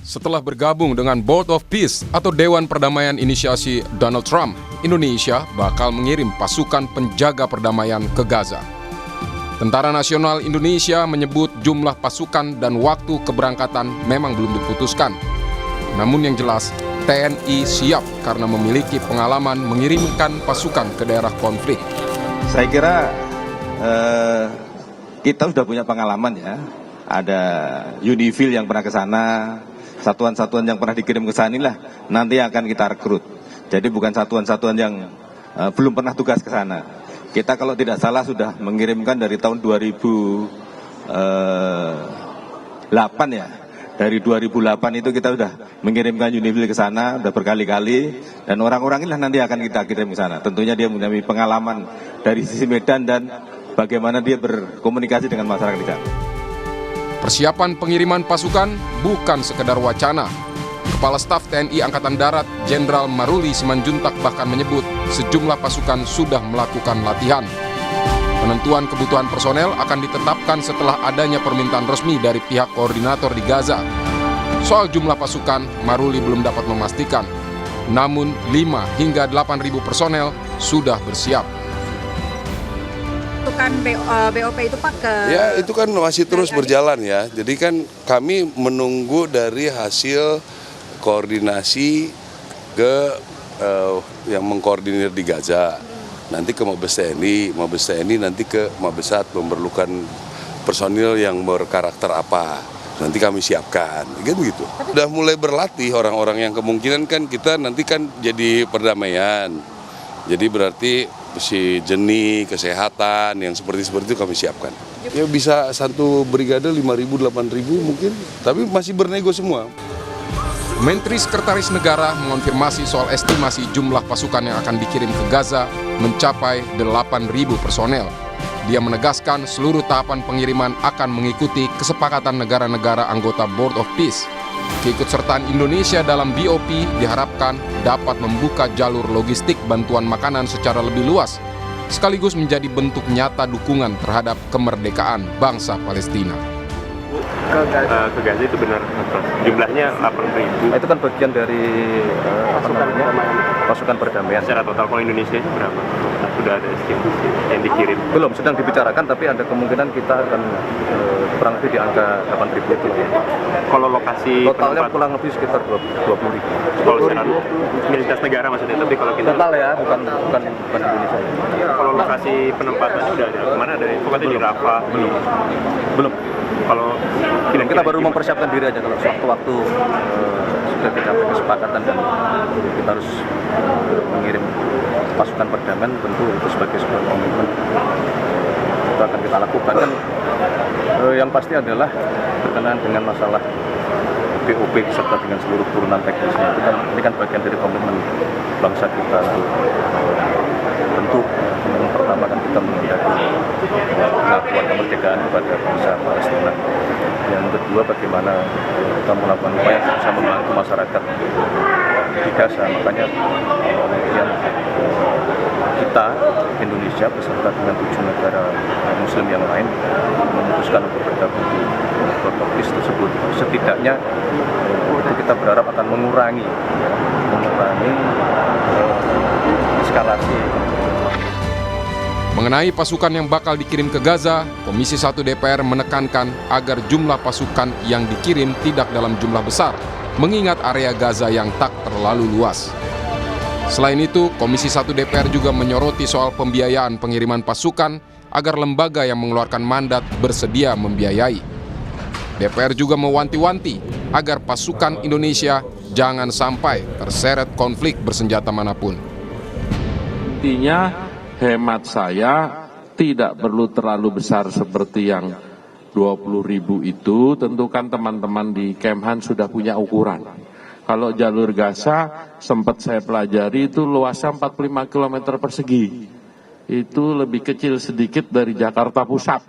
Setelah bergabung dengan Board of Peace atau Dewan Perdamaian Inisiasi Donald Trump, Indonesia bakal mengirim pasukan penjaga perdamaian ke Gaza. Tentara Nasional Indonesia menyebut jumlah pasukan dan waktu keberangkatan memang belum diputuskan. Namun yang jelas, TNI siap karena memiliki pengalaman mengirimkan pasukan ke daerah konflik. Saya kira kita sudah punya pengalaman ya. Ada Unifil yang pernah ke sana, satuan-satuan yang pernah dikirim ke sana lah nanti akan kita rekrut. Jadi bukan satuan-satuan yang belum pernah tugas ke sana. Kita kalau tidak salah sudah mengirimkan dari tahun 2008 ya. Dari 2008 itu kita sudah mengirimkan Unifil ke sana, sudah berkali-kali, dan orang-orang inilah nanti akan kita kirim ke sana. Tentunya dia mempunyai pengalaman dari sisi medan dan bagaimana dia berkomunikasi dengan masyarakat di sana. Persiapan pengiriman pasukan bukan sekedar wacana. Kepala Staf TNI Angkatan Darat Jenderal Maruli Simanjuntak bahkan menyebut sejumlah pasukan sudah melakukan latihan. Penentuan kebutuhan personel akan ditetapkan setelah adanya permintaan resmi dari pihak koordinator di Gaza. Soal jumlah pasukan, Maruli belum dapat memastikan. Namun 5 hingga 8.000 personel sudah bersiap. Itu kan BOP itu Pak ke... Ya itu kan masih terus berjalan ya. Jadi kan kami menunggu dari hasil koordinasi ke yang mengkoordinir di Gaza. Nanti ke Mabes TNI nanti ke Mabesat memerlukan personil yang berkarakter apa. Nanti kami siapkan, kan begitu. Sudah mulai berlatih orang-orang yang kemungkinan kan kita nanti kan jadi perdamaian. Jadi berarti si jeni, kesehatan, yang seperti itu kami siapkan. Ya bisa satu brigade 5.000, 8.000 mungkin, tapi masih bernego semua. Menteri Sekretaris Negara mengonfirmasi soal estimasi jumlah pasukan yang akan dikirim ke Gaza mencapai 8.000 personel. Dia menegaskan seluruh tahapan pengiriman akan mengikuti kesepakatan negara-negara anggota Board of Peace. Keikutsertaan Indonesia dalam BOP diharapkan dapat membuka jalur logistik bantuan makanan secara lebih luas, sekaligus menjadi bentuk nyata dukungan terhadap kemerdekaan bangsa Palestina. Ke Gaza itu benar jumlahnya 8.000. Itu kan bagian dari pasukan perdamaian. Secara total kalau Indonesia itu berapa? Sudah ada estimasi yang dikirim? Belum, sedang dibicarakan, tapi ada kemungkinan kita akan kurang lebih di angka 8.000 itu. Kalau lokasi totalnya kurang lebih sekitar 20.000. Kalau secara militas negara maksudnya, tapi kalau kita total ya, bukan Indonesia. Kalau lokasi penempatannya udah ada, kemana ada? Pokoknya di Rafah. Belum. Kalau kita baru mempersiapkan diri aja kalau sewaktu-waktu sudah dicapai kesepakatan dan kita harus mengirim pasukan perdamaian, tentu itu sebagai sebuah komitmen itu akan kita lakukan. Dan yang pasti adalah berkenaan dengan masalah BOP serta dengan seluruh turunan teknisnya. Ini kan bagian dari komitmen bangsa kita untuk tentu yang pertama kan kita menghendaki pengakuan kemerdekaan kepada bangsa Palestina. Yang kedua bagaimana kita melakukan upaya untuk bisa membantu masyarakat di Gaza. Makanya kemudian kita Indonesia beserta dengan 7 negara Muslim yang lain memutuskan untuk bergabung di Board of Peace tersebut. Setidaknya itu kita berharap akan mengurangi eskalasi. Mengenai pasukan yang bakal dikirim ke Gaza, Komisi 1 DPR menekankan agar jumlah pasukan yang dikirim tidak dalam jumlah besar, mengingat area Gaza yang tak terlalu luas. Selain itu, Komisi 1 DPR juga menyoroti soal pembiayaan pengiriman pasukan agar lembaga yang mengeluarkan mandat bersedia membiayai. DPR juga mewanti-wanti agar pasukan Indonesia jangan sampai terseret konflik bersenjata manapun. Intinya, hemat saya tidak perlu terlalu besar seperti yang 20.000 itu. Tentu kan teman-teman di Kemhan sudah punya ukuran. Kalau jalur Gaza sempat saya pelajari itu luasnya 45 km persegi. Itu lebih kecil sedikit dari Jakarta Pusat.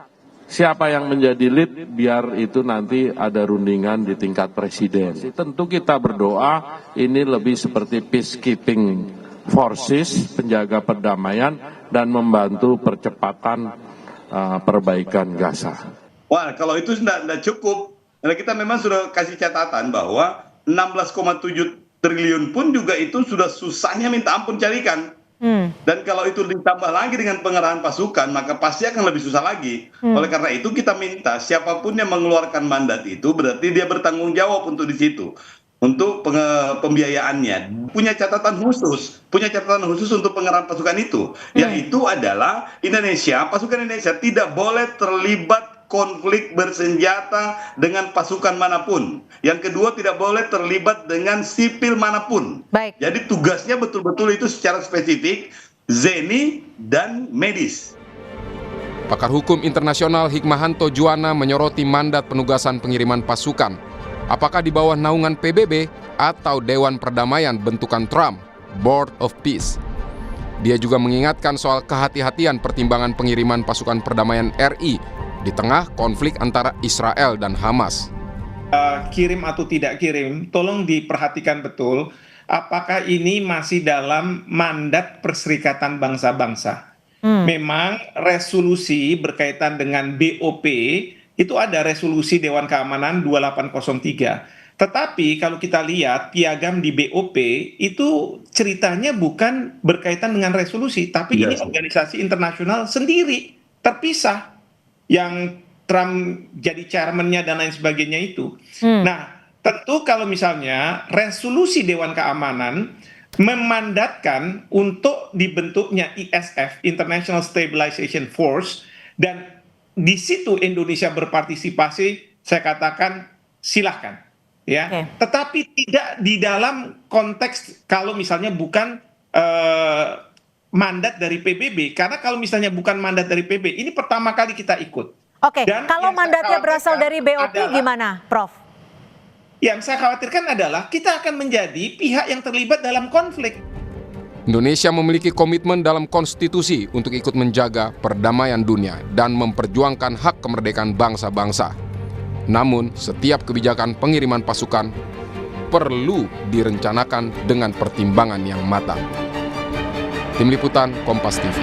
Siapa yang menjadi lead biar itu nanti ada rundingan di tingkat presiden. Tentu kita berdoa ini lebih seperti peacekeeping forces, penjaga perdamaian dan membantu percepatan perbaikan Gaza. Wah, kalau itu tidak cukup. Nah, kita memang sudah kasih catatan bahwa 16,7 triliun pun juga itu sudah susahnya minta ampun carikan. Dan kalau itu ditambah lagi dengan pengerahan pasukan, maka pasti akan lebih susah lagi. Oleh karena itu kita minta siapapun yang mengeluarkan mandat itu berarti dia bertanggung jawab untuk di situ. Untuk pembiayaannya. Punya catatan khusus untuk pengerahan pasukan itu. Yaitu adalah pasukan Indonesia tidak boleh terlibat konflik bersenjata dengan pasukan manapun. Yang kedua, tidak boleh terlibat dengan sipil manapun. Baik. Jadi tugasnya betul-betul itu secara spesifik ZENI dan medis. Pakar hukum internasional Hikmahanto Juwana menyoroti mandat penugasan pengiriman pasukan. Apakah di bawah naungan PBB atau Dewan Perdamaian bentukan Trump, Board of Peace. Dia juga mengingatkan soal kehati-hatian pertimbangan pengiriman pasukan perdamaian RI di tengah konflik antara Israel dan Hamas. Kirim atau tidak kirim, tolong diperhatikan betul apakah ini masih dalam mandat Perserikatan Bangsa-Bangsa. Memang resolusi berkaitan dengan BOP itu ada resolusi Dewan Keamanan 2803. Tetapi kalau kita lihat piagam di BOP itu ceritanya bukan berkaitan dengan resolusi, tapi ini organisasi internasional sendiri, terpisah. Yang Trump jadi chairman-nya dan lain sebagainya itu. Nah, tentu kalau misalnya resolusi Dewan Keamanan memandatkan untuk dibentuknya ISF, International Stabilization Force, dan di situ Indonesia berpartisipasi, saya katakan silahkan. Ya, tetapi tidak di dalam konteks kalau misalnya bukan mandat dari PBB, karena kalau misalnya bukan mandat dari PBB, ini pertama kali kita ikut. Oke, kalau mandatnya berasal dari BOP gimana, Prof? Yang saya khawatirkan adalah kita akan menjadi pihak yang terlibat dalam konflik. Indonesia memiliki komitmen dalam konstitusi untuk ikut menjaga perdamaian dunia dan memperjuangkan hak kemerdekaan bangsa-bangsa. Namun, setiap kebijakan pengiriman pasukan perlu direncanakan dengan pertimbangan yang matang. Tim Liputan Kompas TV.